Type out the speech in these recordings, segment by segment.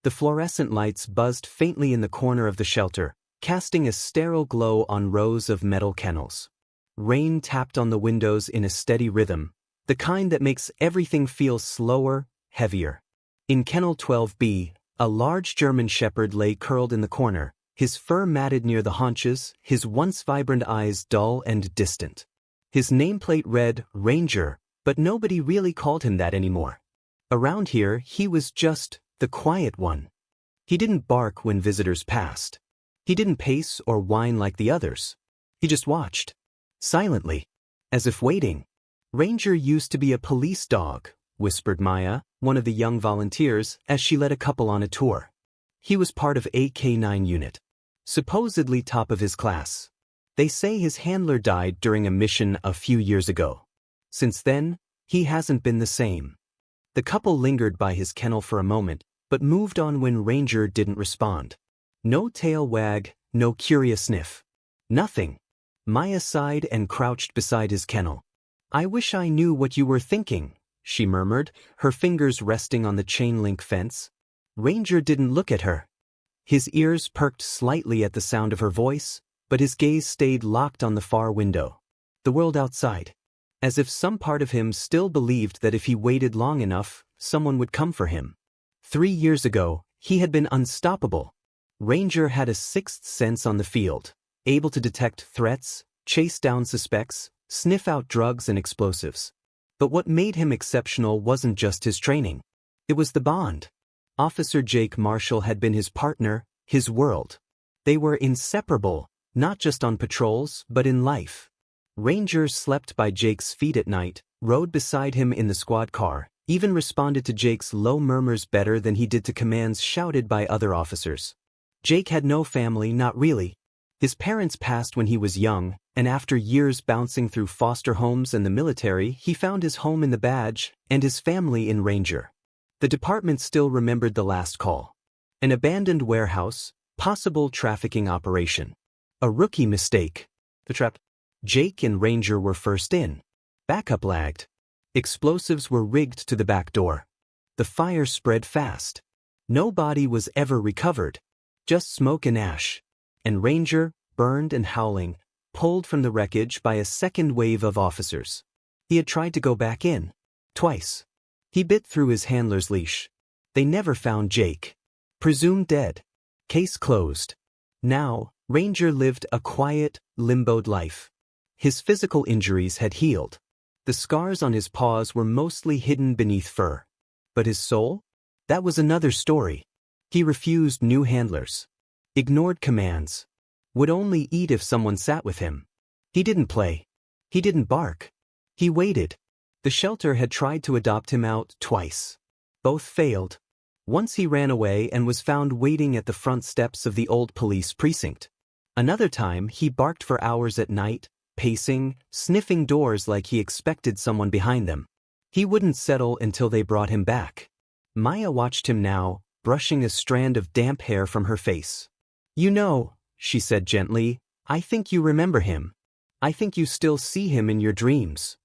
The fluorescent lights buzzed faintly in the corner of the shelter, casting a sterile glow on rows of metal kennels. Rain tapped on the windows in a steady rhythm, the kind that makes everything feel slower, heavier. In Kennel 12B, a large German shepherd lay curled in the corner, his fur matted near the haunches, his once vibrant eyes dull and distant. His nameplate read Ranger, but nobody really called him that anymore. Around here, he was just the quiet one. He didn't bark when visitors passed. He didn't pace or whine like the others. He just watched. Silently. As if waiting. Ranger used to be a police dog, whispered Maya, one of the young volunteers, as she led a couple on a tour. He was part of a K9 unit. Supposedly top of his class. They say his handler died during a mission a few years ago. Since then, he hasn't been the same. The couple lingered by his kennel for a moment, but moved on when Ranger didn't respond. No tail wag, no curious sniff. Nothing. Maya sighed and crouched beside his kennel. "I wish I knew what you were thinking," she murmured, her fingers resting on the chain-link fence. Ranger didn't look at her. His ears perked slightly at the sound of her voice, but his gaze stayed locked on the far window. The world outside. As if some part of him still believed that if he waited long enough, someone would come for him. 3 years ago, he had been unstoppable. Ranger had a sixth sense on the field, able to detect threats, chase down suspects, sniff out drugs and explosives. But what made him exceptional wasn't just his training. It was the bond. Officer Jake Marshall had been his partner, his world. They were inseparable, not just on patrols, but in life. Ranger slept by Jake's feet at night, rode beside him in the squad car, even responded to Jake's low murmurs better than he did to commands shouted by other officers. Jake had no family, not really. His parents passed when he was young, and after years bouncing through foster homes and the military, he found his home in the badge and his family in Ranger. The department still remembered the last call. An abandoned warehouse, possible trafficking operation. A rookie mistake. The trap. Jake and Ranger were first in. Backup lagged. Explosives were rigged to the back door. The fire spread fast. No body was ever recovered. Just smoke and ash. And Ranger, burned and howling, pulled from the wreckage by a second wave of officers. He had tried to go back in. Twice. He bit through his handler's leash. They never found Jake. Presumed dead. Case closed. Now, Ranger lived a quiet, limboed life. His physical injuries had healed. The scars on his paws were mostly hidden beneath fur. But his soul? That was another story. He refused new handlers. Ignored commands. Would only eat if someone sat with him. He didn't play. He didn't bark. He waited. The shelter had tried to adopt him out twice. Both failed. Once he ran away and was found waiting at the front steps of the old police precinct. Another time he barked for hours at night, pacing, sniffing doors like he expected someone behind them. He wouldn't settle until they brought him back. Maya watched him now, brushing a strand of damp hair from her face. "You know," she said gently, "I think you remember him. I think you still see him in your dreams."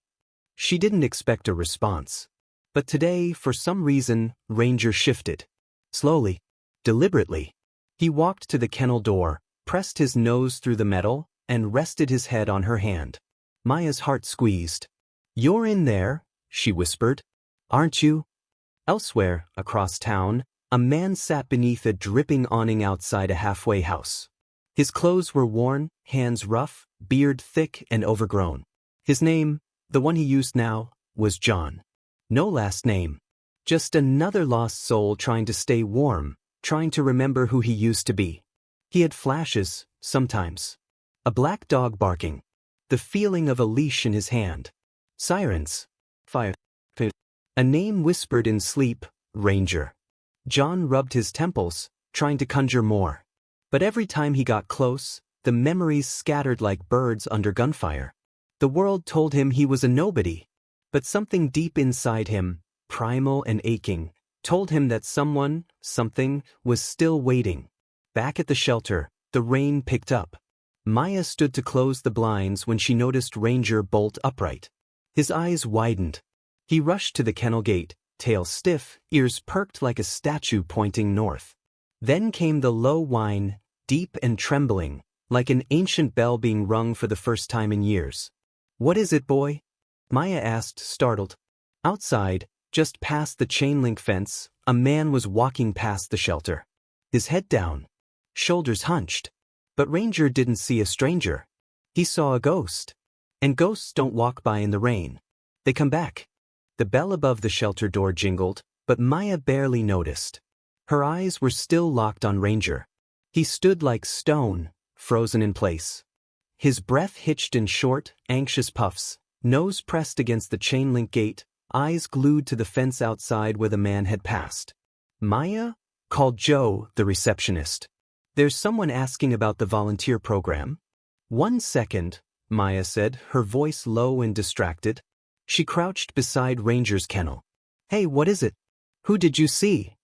She didn't expect a response. But today, for some reason, Ranger shifted. Slowly. Deliberately. He walked to the kennel door, pressed his nose through the metal, and rested his head on her hand. Maya's heart squeezed. "You're in there," she whispered. "Aren't you?" Elsewhere, across town, a man sat beneath a dripping awning outside a halfway house. His clothes were worn, hands rough, beard thick and overgrown. His name, the one he used now, was John. No last name. Just another lost soul trying to stay warm, trying to remember who he used to be. He had flashes, sometimes. A black dog barking. The feeling of a leash in his hand. Sirens. Fire. A name whispered in sleep, Ranger. John rubbed his temples, trying to conjure more. But every time he got close, the memories scattered like birds under gunfire. The world told him he was a nobody. But something deep inside him, primal and aching, told him that someone, something, was still waiting. Back at the shelter, the rain picked up. Maya stood to close the blinds when she noticed Ranger bolt upright. His eyes widened. He rushed to the kennel gate, tail stiff, ears perked like a statue pointing north. Then came the low whine, deep and trembling, like an ancient bell being rung for the first time in years. "What is it, boy?" Maya asked, startled. Outside, just past the chain-link fence, a man was walking past the shelter. His head down, shoulders hunched. But Ranger didn't see a stranger. He saw a ghost. And ghosts don't walk by in the rain. They come back. The bell above the shelter door jingled, but Maya barely noticed. Her eyes were still locked on Ranger. He stood like stone, frozen in place. His breath hitched in short, anxious puffs, nose pressed against the chain-link gate, eyes glued to the fence outside where the man had passed. "Maya?" called Joe, the receptionist. "There's someone asking about the volunteer program." "1 second," Maya said, her voice low and distracted. She crouched beside Ranger's kennel. "Hey, what is it? Who did you see?"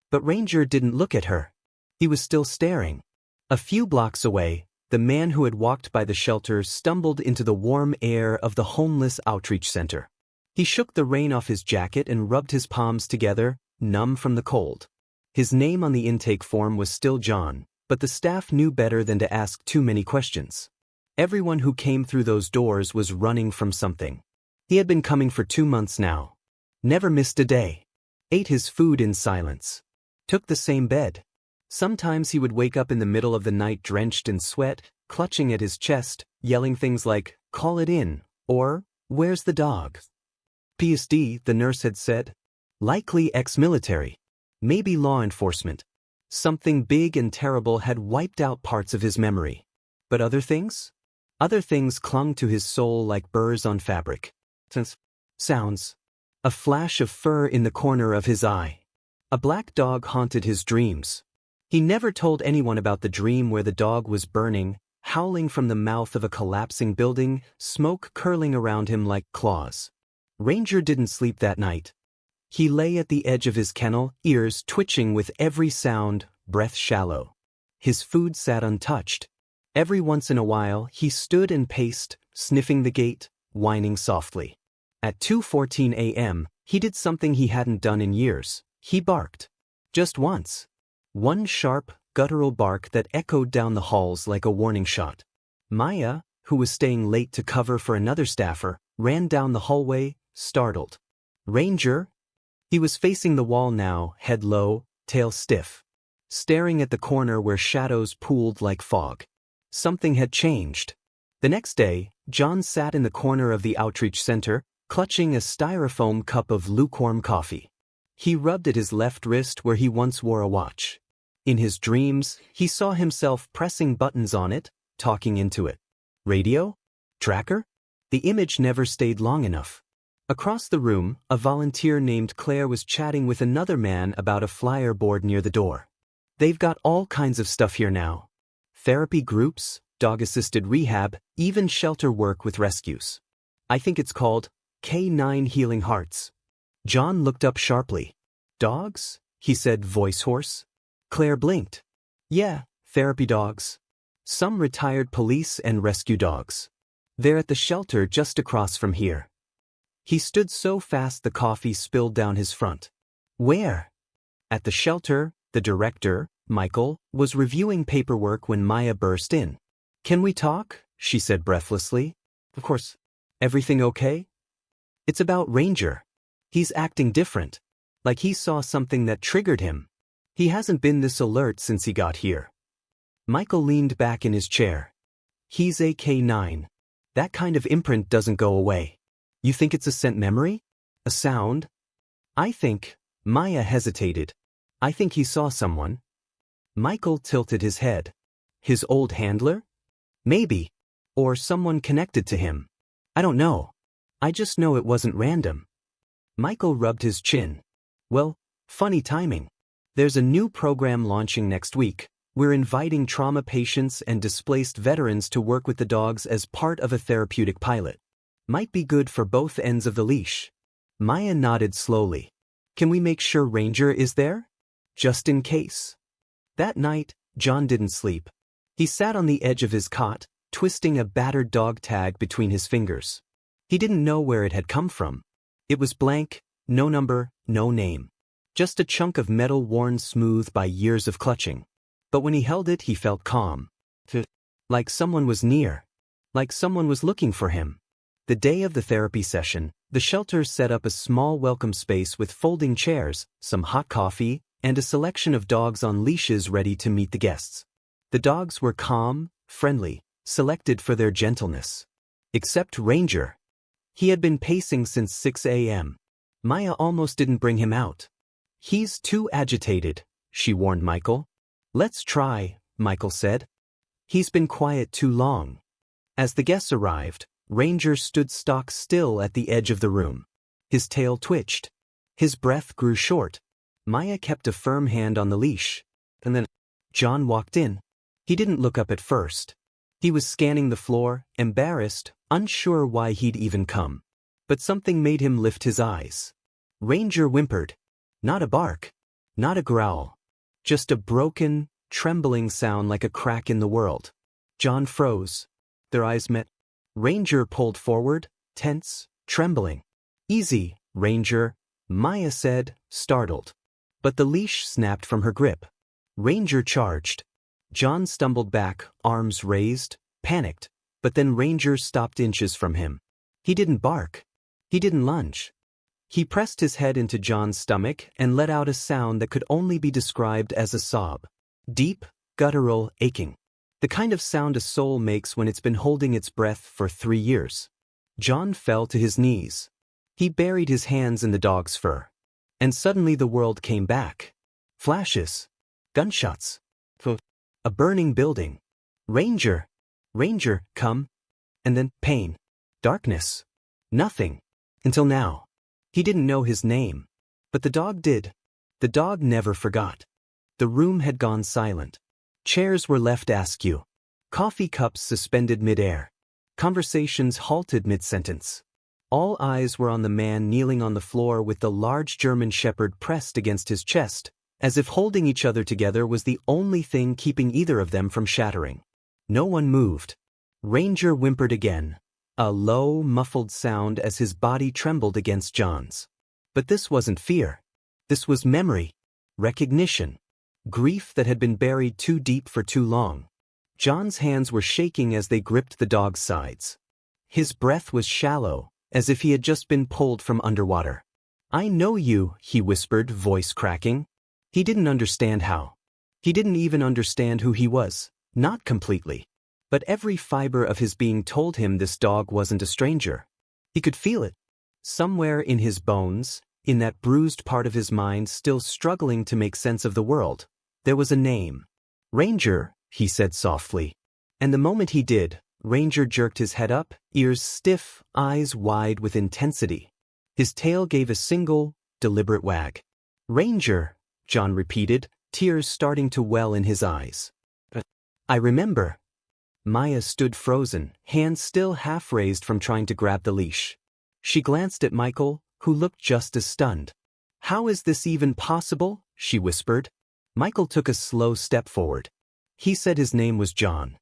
But Ranger didn't look at her. He was still staring. A few blocks away, the man who had walked by the shelter stumbled into the warm air of the homeless outreach center. He shook the rain off his jacket and rubbed his palms together, numb from the cold. His name on the intake form was still John, but the staff knew better than to ask too many questions. Everyone who came through those doors was running from something. He had been coming for 2 months now. Never missed a day. Ate his food in silence. Took the same bed. Sometimes he would wake up in the middle of the night drenched in sweat, clutching at his chest, yelling things like, "Call it in," or, "Where's the dog?" PSD, the nurse had said. Likely ex-military. Maybe law enforcement. Something big and terrible had wiped out parts of his memory. But other things? Other things clung to his soul like burrs on fabric. Sounds. A flash of fur in the corner of his eye. A black dog haunted his dreams. He never told anyone about the dream where the dog was burning, howling from the mouth of a collapsing building, smoke curling around him like claws. Ranger didn't sleep that night. He lay at the edge of his kennel, ears twitching with every sound, breath shallow. His food sat untouched. Every once in a while, he stood and paced, sniffing the gate, whining softly. At 2:14 a.m., he did something he hadn't done in years. He barked. Just once. One sharp, guttural bark that echoed down the halls like a warning shot. Maya, who was staying late to cover for another staffer, ran down the hallway, startled. "Ranger?" He was facing the wall now, head low, tail stiff. Staring at the corner where shadows pooled like fog. Something had changed. The next day, John sat in the corner of the outreach center, clutching a styrofoam cup of lukewarm coffee. He rubbed at his left wrist where he once wore a watch. In his dreams, he saw himself pressing buttons on it, talking into it. Radio? Tracker? The image never stayed long enough. Across the room, a volunteer named Claire was chatting with another man about a flyer board near the door. "They've got all kinds of stuff here now. Therapy groups, dog-assisted rehab, even shelter work with rescues. I think it's called K9 Healing Hearts." John looked up sharply. "Dogs?" he said, voice hoarse. Claire blinked. "Yeah, therapy dogs. Some retired police and rescue dogs. They're at the shelter just across from here." He stood so fast the coffee spilled down his front. "Where?" At the shelter, the director, Michael, was reviewing paperwork when Maya burst in. "Can we talk?" she said breathlessly. "Of course. Everything okay?" "It's about Ranger. He's acting different. Like he saw something that triggered him. He hasn't been this alert since he got here." Michael leaned back in his chair. "He's a K9. That kind of imprint doesn't go away. You think it's a scent memory? A sound?" "I think," Maya hesitated. "I think he saw someone." Michael tilted his head. "His old handler? Maybe. Or someone connected to him. I don't know. I just know it wasn't random." Michael rubbed his chin. "Well, funny timing. There's a new program launching next week. We're inviting trauma patients and displaced veterans to work with the dogs as part of a therapeutic pilot. Might be good for both ends of the leash." Maya nodded slowly. "Can we make sure Ranger is there? Just in case." That night, John didn't sleep. He sat on the edge of his cot, twisting a battered dog tag between his fingers. He didn't know where it had come from. It was blank, no number, no name. Just a chunk of metal worn smooth by years of clutching. But when he held it, he felt calm. Like someone was near. Like someone was looking for him. The day of the therapy session, the shelter set up a small welcome space with folding chairs, some hot coffee, and a selection of dogs on leashes ready to meet the guests. The dogs were calm, friendly, selected for their gentleness. Except Ranger. He had been pacing since 6 a.m. Maya almost didn't bring him out. "He's too agitated," she warned Michael. "Let's try," Michael said. "He's been quiet too long." As the guests arrived, Ranger stood stock still at the edge of the room. His tail twitched. His breath grew short. Maya kept a firm hand on the leash. And then John walked in. He didn't look up at first. He was scanning the floor, embarrassed, unsure why he'd even come. But something made him lift his eyes. Ranger whimpered. Not a bark. Not a growl. Just a broken, trembling sound like a crack in the world. John froze. Their eyes met. Ranger pulled forward, tense, trembling. "Easy, Ranger," Maya said, startled. But the leash snapped from her grip. Ranger charged. John stumbled back, arms raised, panicked, but then Ranger stopped inches from him. He didn't bark. He didn't lunge. He pressed his head into John's stomach and let out a sound that could only be described as a sob. Deep, guttural, aching. The kind of sound a soul makes when it's been holding its breath for 3 years. John fell to his knees. He buried his hands in the dog's fur. And suddenly the world came back. Flashes. Gunshots. A burning building. Ranger. Ranger, come. And then pain. Darkness. Nothing. Until now. He didn't know his name. But the dog did. The dog never forgot. The room had gone silent. Chairs were left askew. Coffee cups suspended mid-air. Conversations halted mid-sentence. All eyes were on the man kneeling on the floor with the large German shepherd pressed against his chest, as if holding each other together was the only thing keeping either of them from shattering. No one moved. Ranger whimpered again, a low, muffled sound as his body trembled against John's. But this wasn't fear. This was memory. Recognition. Grief that had been buried too deep for too long. John's hands were shaking as they gripped the dog's sides. His breath was shallow, as if he had just been pulled from underwater. "I know you," he whispered, voice cracking. He didn't understand how. He didn't even understand who he was, not completely. But every fiber of his being told him this dog wasn't a stranger. He could feel it. Somewhere in his bones, in that bruised part of his mind still struggling to make sense of the world, there was a name. "Ranger," he said softly. And the moment he did, Ranger jerked his head up, ears stiff, eyes wide with intensity. His tail gave a single, deliberate wag. "Ranger," John repeated, tears starting to well in his eyes. "I remember." Maya stood frozen, hands still half raised from trying to grab the leash. She glanced at Michael, who looked just as stunned. "How is this even possible?" she whispered. Michael took a slow step forward. He said his name was John.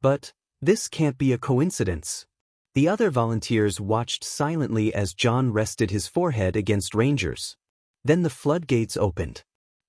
"But this can't be a coincidence." The other volunteers watched silently as John rested his forehead against Ranger's. Then the floodgates opened.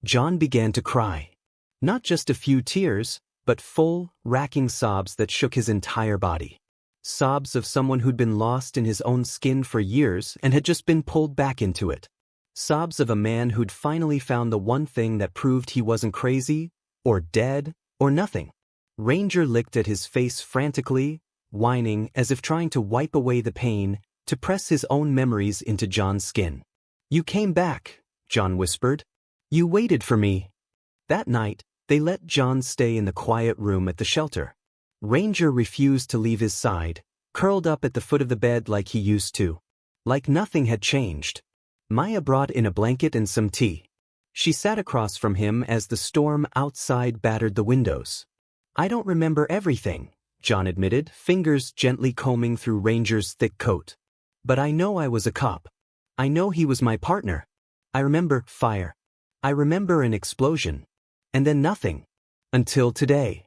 John began to cry. Not just a few tears, but full, racking sobs that shook his entire body. Sobs of someone who'd been lost in his own skin for years and had just been pulled back into it. Sobs of a man who'd finally found the one thing that proved he wasn't crazy, or dead, or nothing. Ranger licked at his face frantically, whining as if trying to wipe away the pain, to press his own memories into John's skin. "You came back," John whispered. "You waited for me." That night, they let John stay in the quiet room at the shelter. Ranger refused to leave his side, curled up at the foot of the bed like he used to. Like nothing had changed. Maya brought in a blanket and some tea. She sat across from him as the storm outside battered the windows. "I don't remember everything," John admitted, fingers gently combing through Ranger's thick coat. "But I know I was a cop. I know he was my partner. I remember fire. I remember an explosion. And then nothing. Until today."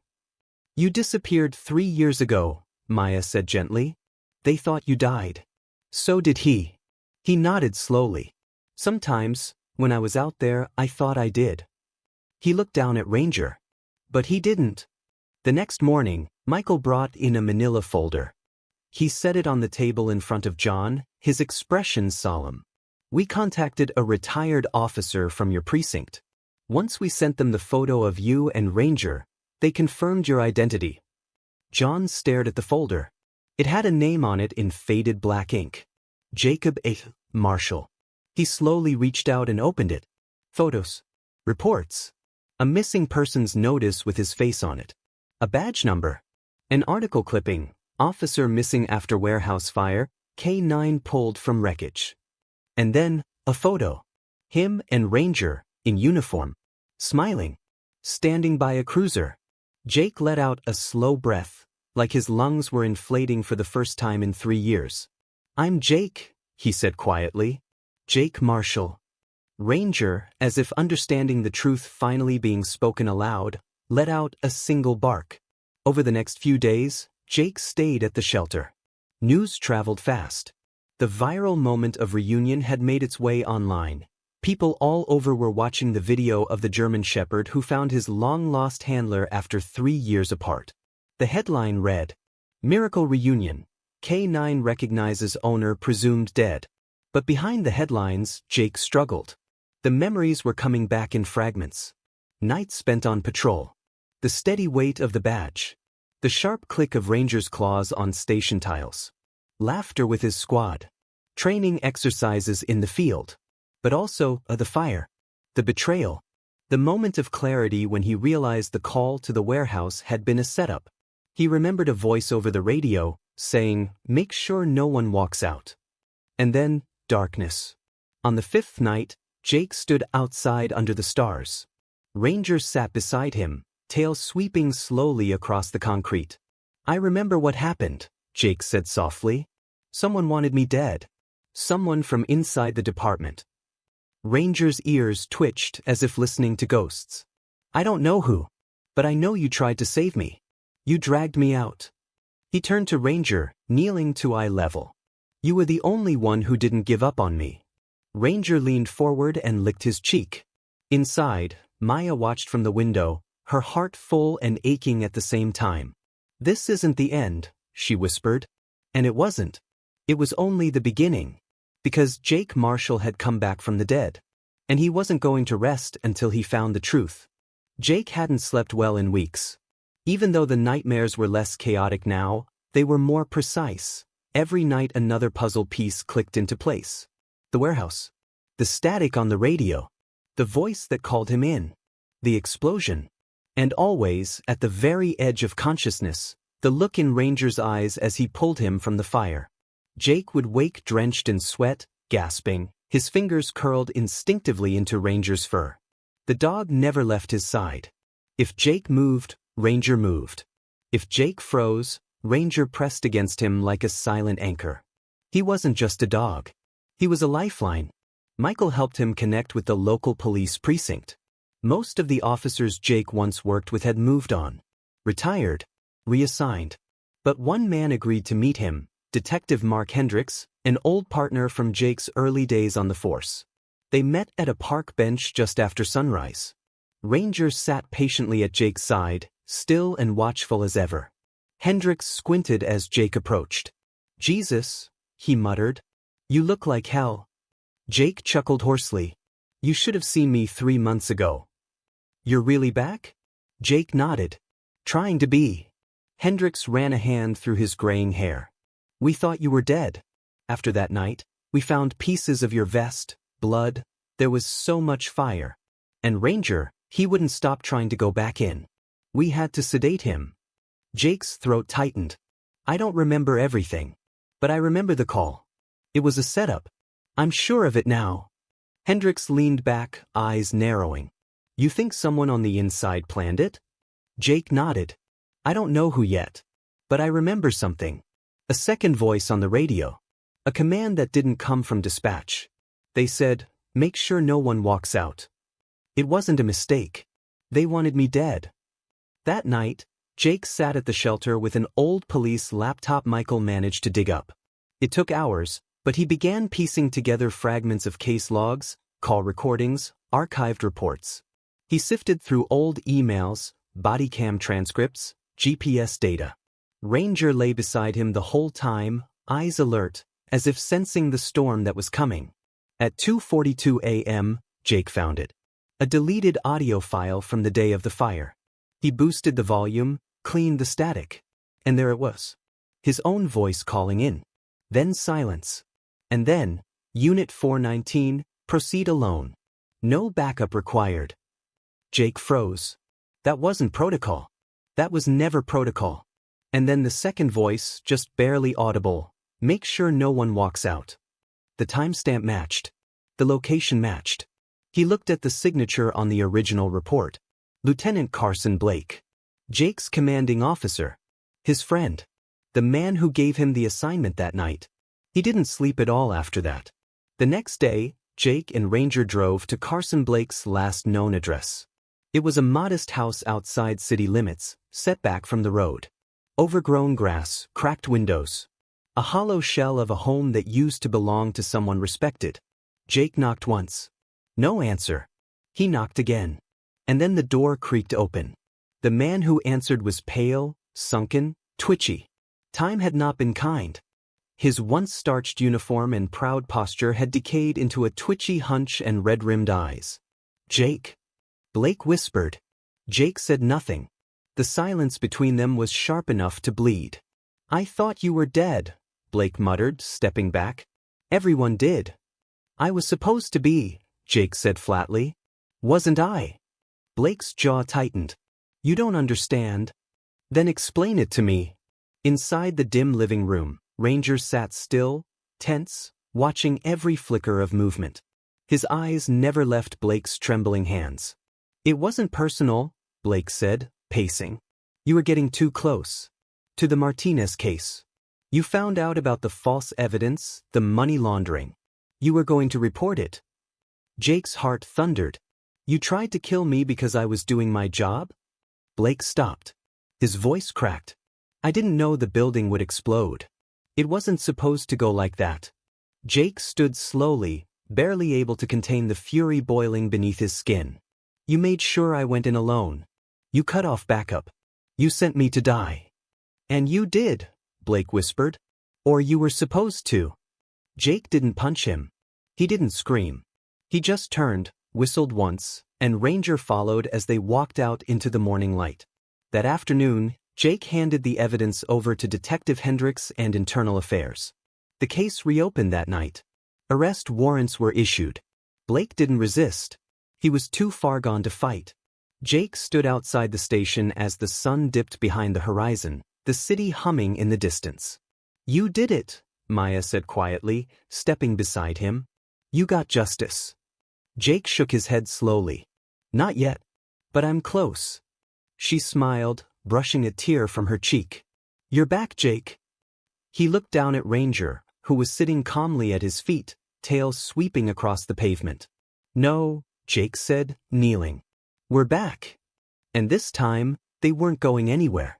"You disappeared 3 years ago," Maya said gently. "They thought you died." "So did he." He nodded slowly. Sometimes, when I was out there, I thought I did. He looked down at Ranger. But he didn't. The next morning, Michael brought in a manila folder. He set it on the table in front of John, his expression solemn. We contacted a retired officer from your precinct. Once we sent them the photo of you and Ranger, they confirmed your identity. John stared at the folder. It had a name on it in faded black ink. Jacob A. Marshall. He slowly reached out and opened it. Photos. Reports. A missing person's notice with his face on it. A badge number. An article clipping. Officer missing after warehouse fire, K9 pulled from wreckage. And then, a photo. Him and Ranger, in uniform. Smiling. Standing by a cruiser. Jake let out a slow breath, like his lungs were inflating for the first time in 3 years. I'm Jake, he said quietly. Jake Marshall. Ranger, as if understanding the truth finally being spoken aloud, let out a single bark. Over the next few days, Jake stayed at the shelter. News traveled fast. The viral moment of reunion had made its way online. People all over were watching the video of the German Shepherd who found his long-lost handler after 3 years apart. The headline read, Miracle Reunion. K9 recognizes owner presumed dead. But behind the headlines, Jake struggled. The memories were coming back in fragments. Nights spent on patrol. The steady weight of the badge. The sharp click of Ranger's claws on station tiles. Laughter with his squad. Training exercises in the field. But also, the fire. The betrayal. The moment of clarity when he realized the call to the warehouse had been a setup. He remembered a voice over the radio, saying, make sure no one walks out. And then, darkness. On the 5th night, Jake stood outside under the stars. Ranger sat beside him, tail sweeping slowly across the concrete. I remember what happened, Jake said softly. Someone wanted me dead. Someone from inside the department. Ranger's ears twitched as if listening to ghosts. I don't know who. But I know you tried to save me. You dragged me out. He turned to Ranger, kneeling to eye level. You were the only one who didn't give up on me. Ranger leaned forward and licked his cheek. Inside, Maya watched from the window, her heart full and aching at the same time. This isn't the end, she whispered. And it wasn't. It was only the beginning. Because Jake Marshall had come back from the dead. And he wasn't going to rest until he found the truth. Jake hadn't slept well in weeks. Even though the nightmares were less chaotic now, they were more precise. Every night another puzzle piece clicked into place. The warehouse. The static on the radio. The voice that called him in. The explosion. And always, at the very edge of consciousness, the look in Ranger's eyes as he pulled him from the fire. Jake would wake drenched in sweat, gasping, his fingers curled instinctively into Ranger's fur. The dog never left his side. If Jake moved, Ranger moved. If Jake froze, Ranger pressed against him like a silent anchor. He wasn't just a dog. He was a lifeline. Michael helped him connect with the local police precinct. Most of the officers Jake once worked with had moved on. Retired. Reassigned. But one man agreed to meet him, Detective Mark Hendricks, an old partner from Jake's early days on the force. They met at a park bench just after sunrise. Ranger sat patiently at Jake's side, still and watchful as ever. Hendricks squinted as Jake approached. Jesus, he muttered. You look like hell. Jake chuckled hoarsely. You should have seen me 3 months ago. You're really back? Jake nodded. Trying to be. Hendricks ran a hand through his graying hair. We thought you were dead. After that night, we found pieces of your vest, blood. There was so much fire. And Ranger, he wouldn't stop trying to go back in. We had to sedate him. Jake's throat tightened. I don't remember everything. But I remember the call. It was a setup. I'm sure of it now. Hendricks leaned back, eyes narrowing. You think someone on the inside planned it? Jake nodded. I don't know who yet. But I remember something. A second voice on the radio. A command that didn't come from dispatch. They said, make sure no one walks out. It wasn't a mistake. They wanted me dead. That night, Jake sat at the shelter with an old police laptop Michael managed to dig up. It took hours, But he began piecing together fragments of case logs, call recordings, archived reports. He sifted through old emails, body cam transcripts, GPS data. Ranger lay beside him the whole time, eyes alert, as if sensing the storm that was coming. At 2:42 a.m., Jake found it. A deleted audio file from the day of the fire. He boosted the volume, cleaned the static. And there it was. His own voice calling in. Then silence. And then, Unit 419, proceed alone. No backup required. Jake froze. That wasn't protocol. That was never protocol. And then the second voice, just barely audible. Make sure no one walks out. The timestamp matched. The location matched. He looked at the signature on the original report. Lieutenant Carson Blake. Jake's commanding officer. His friend. The man who gave him the assignment that night. He didn't sleep at all after that. The next day, Jake and Ranger drove to Carson Blake's last known address. It was a modest house outside city limits, set back from the road. Overgrown grass, cracked windows. A hollow shell of a home that used to belong to someone respected. Jake knocked once. No answer. He knocked again. And then the door creaked open. The man who answered was pale, sunken, twitchy. Time had not been kind. His once starched uniform and proud posture had decayed into a twitchy hunch and red-rimmed eyes. Jake. Blake whispered. Jake said nothing. The silence between them was sharp enough to bleed. I thought you were dead, Blake muttered, stepping back. Everyone did. I was supposed to be, Jake said flatly. Wasn't I? Blake's jaw tightened. You don't understand. Then explain it to me. Inside the dim living room, Ranger sat still, tense, watching every flicker of movement. His eyes never left Blake's trembling hands. It wasn't personal, Blake said, pacing. You were getting too close. To the Martinez case. You found out about the false evidence, the money laundering. You were going to report it. Jake's heart thundered. You tried to kill me because I was doing my job? Blake stopped. His voice cracked. I didn't know the building would explode. It wasn't supposed to go like that. Jake stood slowly, barely able to contain the fury boiling beneath his skin. You made sure I went in alone. You cut off backup. You sent me to die. And you did, Blake whispered. Or you were supposed to. Jake didn't punch him. He didn't scream. He just turned, whistled once, and Ranger followed as they walked out into the morning light. That afternoon, Jake handed the evidence over to Detective Hendricks and Internal Affairs. The case reopened that night. Arrest warrants were issued. Blake didn't resist. He was too far gone to fight. Jake stood outside the station as the sun dipped behind the horizon, the city humming in the distance. You did it, Maya said quietly, stepping beside him. You got justice. Jake shook his head slowly. Not yet. But I'm close. She smiled, brushing a tear from her cheek. You're back, Jake. He looked down at Ranger, who was sitting calmly at his feet, tail sweeping across the pavement. No, Jake said, kneeling. We're back. And this time, they weren't going anywhere.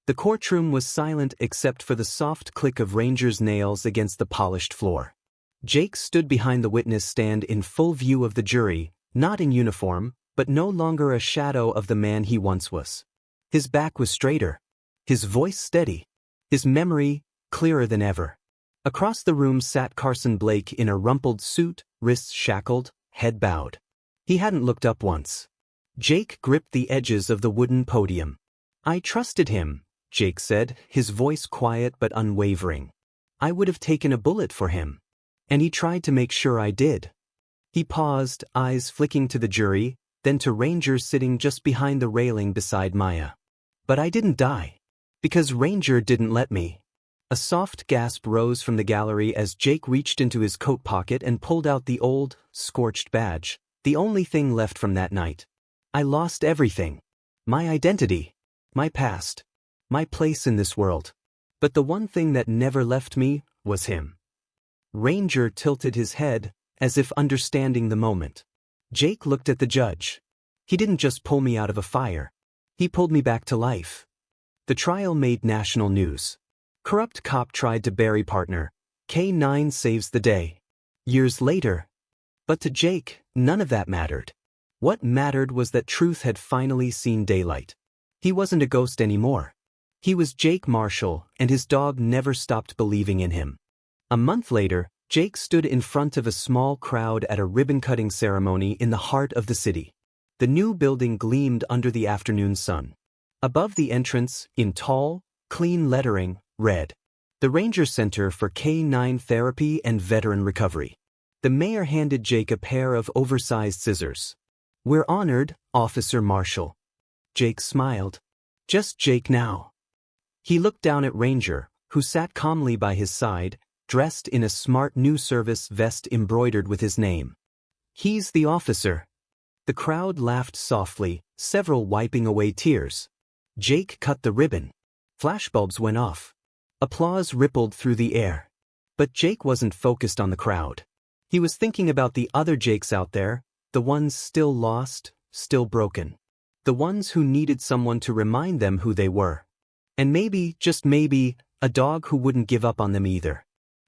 The courtroom was silent except for the soft click of Ranger's nails against the polished floor. Jake stood behind the witness stand in full view of the jury, not in uniform, but no longer a shadow of the man he once was. His back was straighter, his voice steady, his memory clearer than ever. Across the room sat Carson Blake in a rumpled suit, wrists shackled, head bowed. He hadn't looked up once. Jake gripped the edges of the wooden podium. I trusted him, Jake said, his voice quiet but unwavering. I would have taken a bullet for him. And he tried to make sure I did. He paused, eyes flicking to the jury, then to Ranger sitting just behind the railing beside Maya. But I didn't die. Because Ranger didn't let me. A soft gasp rose from the gallery as Jake reached into his coat pocket and pulled out the old, scorched badge, the only thing left from that night. I lost everything. My identity. My past. My place in this world. But the one thing that never left me was him. Ranger tilted his head, as if understanding the moment. Jake looked at the judge. He didn't just pull me out of a fire. He pulled me back to life. The trial made national news. Corrupt cop tried to bury partner. K9 saves the day. Years later. But to Jake, none of that mattered. What mattered was that truth had finally seen daylight. He wasn't a ghost anymore. He was Jake Marshall, and his dog never stopped believing in him. A month later, Jake stood in front of a small crowd at a ribbon-cutting ceremony in the heart of the city. The new building gleamed under the afternoon sun. Above the entrance, in tall, clean lettering, read, "The Ranger Center for K9 Therapy and Veteran Recovery." The mayor handed Jake a pair of oversized scissors. "We're honored, Officer Marshall." Jake smiled. Just Jake now. He looked down at Ranger, who sat calmly by his side, dressed in a smart new service vest embroidered with his name. "He's the officer." The crowd laughed softly, several wiping away tears. Jake cut the ribbon. Flashbulbs went off. Applause rippled through the air. But Jake wasn't focused on the crowd. He was thinking about the other Jakes out there, the ones still lost, still broken. The ones who needed someone to remind them who they were. And maybe, just maybe, a dog who wouldn't give up on them either.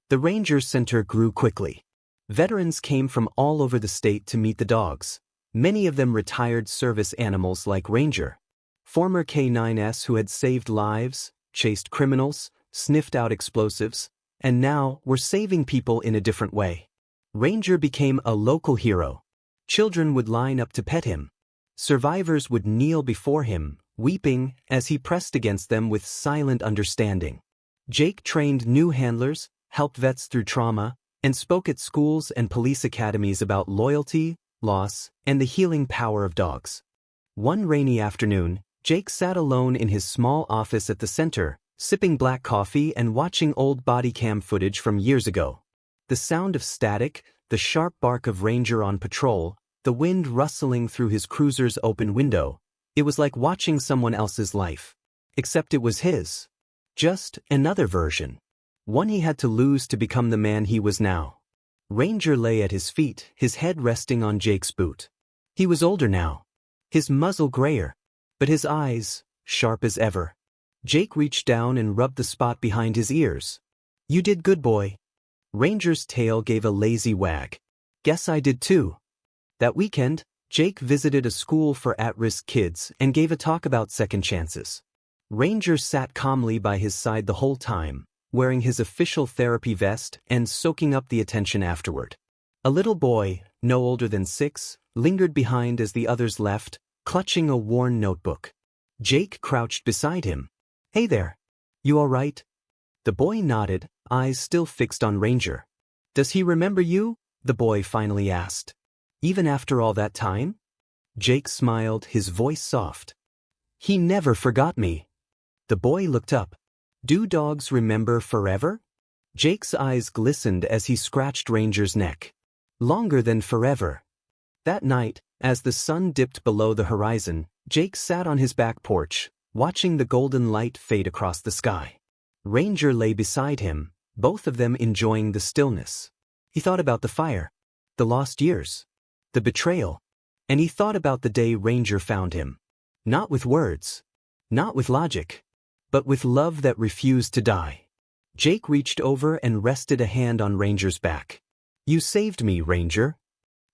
The Ranger Center grew quickly. Veterans came from all over the state to meet the dogs. Many of them retired service animals like Ranger. Former K9s who had saved lives, chased criminals, sniffed out explosives, and now were saving people in a different way. Ranger became a local hero. Children would line up to pet him. Survivors would kneel before him, weeping as he pressed against them with silent understanding. Jake trained new handlers, helped vets through trauma, and spoke at schools and police academies about loyalty, loss, and the healing power of dogs. One rainy afternoon, Jake sat alone in his small office at the center, sipping black coffee and watching old body cam footage from years ago. The sound of static, the sharp bark of Ranger on patrol, the wind rustling through his cruiser's open window. It was like watching someone else's life. Except it was his. Just another version. One he had to lose to become the man he was now. Ranger lay at his feet, his head resting on Jake's boot. He was older now. His muzzle grayer. But his eyes, sharp as ever. Jake reached down and rubbed the spot behind his ears. "You did good, boy." Ranger's tail gave a lazy wag. "Guess I did too." That weekend, Jake visited a school for at-risk kids and gave a talk about second chances. Ranger sat calmly by his side the whole time, wearing his official therapy vest and soaking up the attention afterward. A little boy, no older than 6, lingered behind as the others left, clutching a worn notebook. Jake crouched beside him. "Hey there. You all right?" The boy nodded, eyes still fixed on Ranger. "Does he remember you?" the boy finally asked. "Even after all that time?" Jake smiled, his voice soft. "He never forgot me." The boy looked up. "Do dogs remember forever?" Jake's eyes glistened as he scratched Ranger's neck. "Longer than forever." That night, as the sun dipped below the horizon, Jake sat on his back porch, watching the golden light fade across the sky. Ranger lay beside him, both of them enjoying the stillness. He thought about the fire, the lost years, the betrayal, and he thought about the day Ranger found him. Not with words, not with logic, but with love that refused to die. Jake reached over and rested a hand on Ranger's back. "You saved me, Ranger."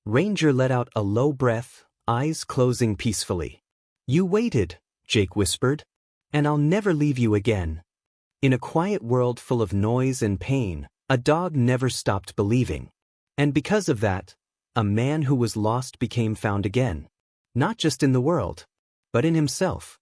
Ranger let out a low breath, eyes closing peacefully. "You waited," Jake whispered, "and I'll never leave you again." In a quiet world full of noise and pain, a dog never stopped believing. And because of that, a man who was lost became found again. Not just in the world, but in himself.